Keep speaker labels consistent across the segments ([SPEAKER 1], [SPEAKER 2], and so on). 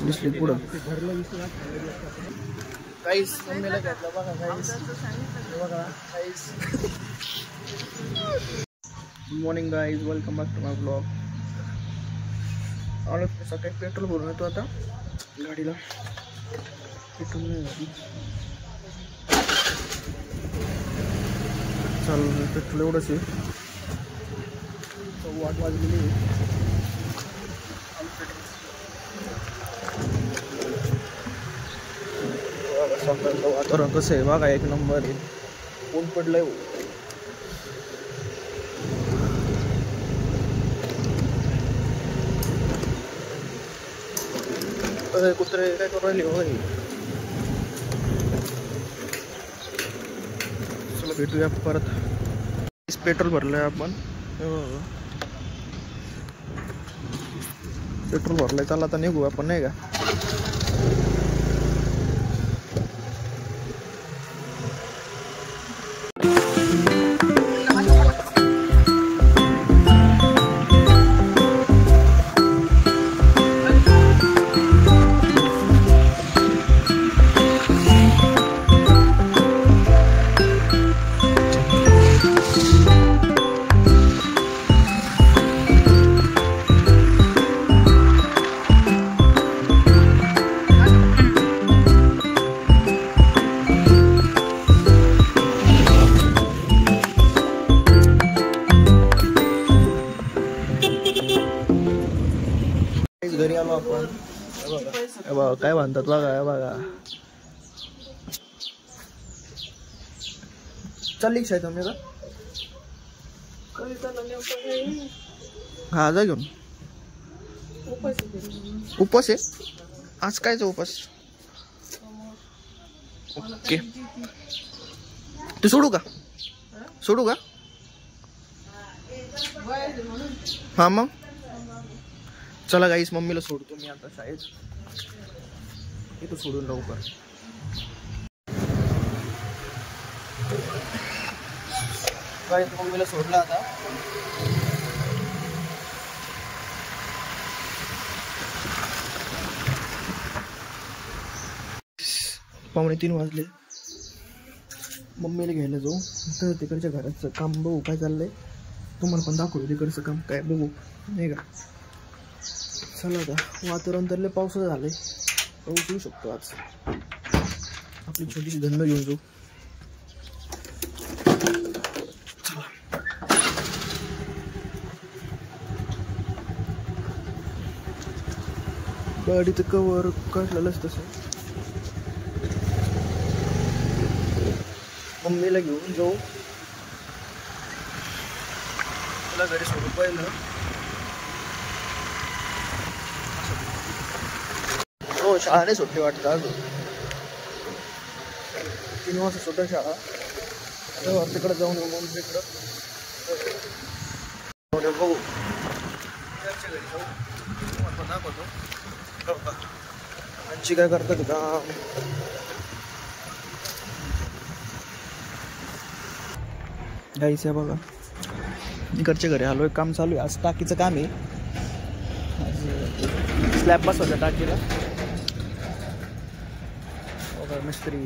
[SPEAKER 1] दिसली पुढं काहीच मम्मीला घेतलं बघा काहीच बघा काहीच. Good morning guys, welcome back to my blog. आणि सकाळी पेट्रोल भरून येतो आता गाडीला. पेट्रोल नाही चालू पेट्रोल एवढंच आहे. 8 वाजलेली सकाळचं वातावरण कसं आहे बघा, एक नंबर आहे. ऊन पडलंय. कुत्रे काय करू राहिले होय. चला भेटूया परत. पेट्रोल भरलंय आपण, पेट्रोल भरलंय. चला आता निघू आपण नाही का. घरी आलो आपण. बघा काय म्हणतात बघा, बघा चालली शायद तुम्ही का. हा जा घेऊन. उपास आहे आज. कायचा उपास. ओके तू सोडू का, सोडू का. हा मग चला गाईस, मम्मीला सोडतो मी आता शाळेत. इथं सोडून लवकर. गाईस मम्मीला सोडला आता. पावणे 3 वाजले. मम्मीला घ्यायला जाऊ तर तिकडच्या घराचं काम बघू काय चाललंय. तुम्हाला पण दाखवू तिकडचं काम काय बघू नाही का. चला आता वातावरण तर लय पावसाचं झालंय. पाऊस येऊ शकतो आज. आपली छोटीशी धंद घेऊन जाऊ. चला गाडीचं कवर काढलेलंच तसं. मम्मीला घेऊन जाऊ. तुला घरी सोडून पाहिलं. हो शाळा नाही सुटली वाटतं अजून. 3 वाजता सुद्धा शाळा. तिकडं जाऊन येऊ मग तिकडं बघू. घरी जाऊ दाखवतो. आजी काय करतात का. गाईस आहे बघा, इकडच्या घरी आलोय. काम चालू आहे आज. टाकीचं काम आहे. स्लॅब बसवायच्या टाकीला. मिस्त्री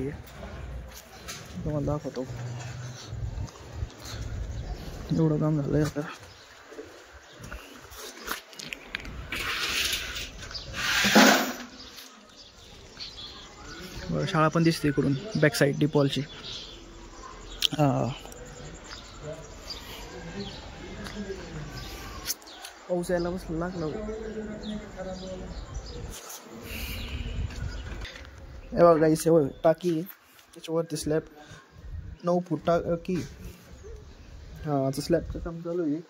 [SPEAKER 1] तुम्हाला दाखवतो. एवढं काम झालंय आता. शाळा पण दिसते इकडून बॅक साईड डिपॉलची. पाऊस यायला बसला लागला. हे बघा गाईस, टाकी त्याच्यावरती स्लॅब 9 फूट टाकी. हा आता स्लॅबचं काम चालू आहे.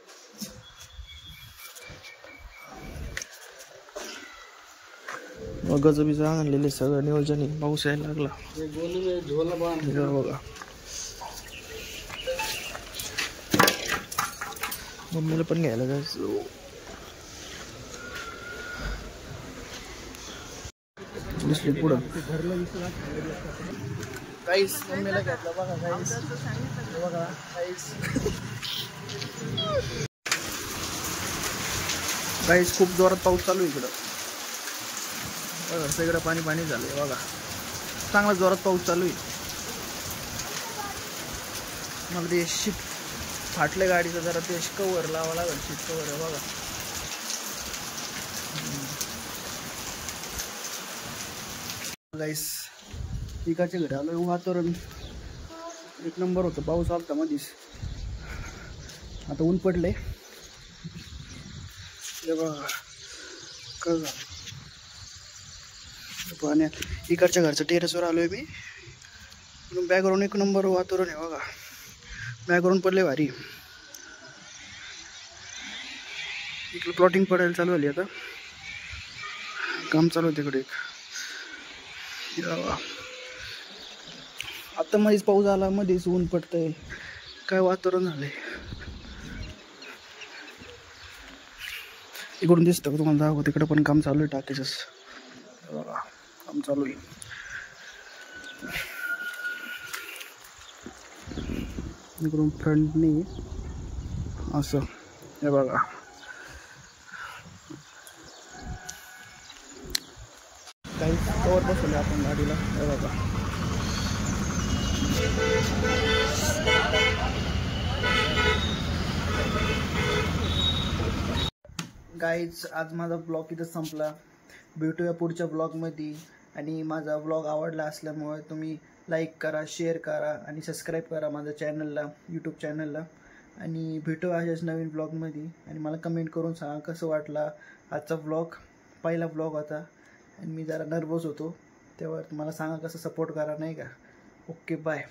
[SPEAKER 1] गजबीज आणलेले सगळं नियोजन. पाऊस यायला लागला बघा. मम्मीला पण घ्यायला जायचं. दिसली पुढं काहीच. मम्मीला घेतलं बघा काहीच बघा काहीच. गाईस खूप जोरात पाऊस चालू आहे इकडं. बघा सगळं पाणी पाणी झालंय बघा. चांगला जोरात पाऊस चालू आहे. मला ते शीट फाटले गाडीचं जरा ते कवर लावा लागेल. शीट कवर आहे बघा. गाईस पिकाच्या घरी आलोय. वातावरण एक नंबर होतं. पाऊस आलता मधीच, आता ऊन पडले. पाण्यात इकडच्या घरचं टेरेसवर आलोय मी. बॅकग्राऊंड एक नंबर वातावरण आहे बघा. बॅकग्राऊंड पडले भारी. इकडे प्लॉटिंग पडायला चालू झाली. आता काम चालू होते इकडे. आता मध्येच पाऊस आला, मध्येच ऊन पडतंय. काय वातावरण झालंय. इकडून दिसतं का तुम्हाला? दाखव. तिकडे पण काम चालू आहे टाकीचं. काम चालू आहे. इकडून फ्रंटनी असं हे बघा. काही कवर बसवले आपण गाडीला. हे बघा गाईज, आज माझा ब्लॉग इथं संपला. भेटूया पुढच्या ब्लॉगमध्ये. आणि माझा ब्लॉग आवडला असल्यामुळे तुम्ही लाईक करा, शेअर करा आणि सबस्क्राईब करा माझ्या चॅनलला, यूट्यूब चॅनलला. आणि भेटू अशाच नवीन ब्लॉगमध्ये. आणि मला कमेंट करून सांगा कसं वाटला आजचा ब्लॉग. पहिला ब्लॉग होता आणि मी जरा नर्वस होतो, तेव्हा तुम्हाला सांगा कसं सपोर्ट करा, नाही का. Okay, bye.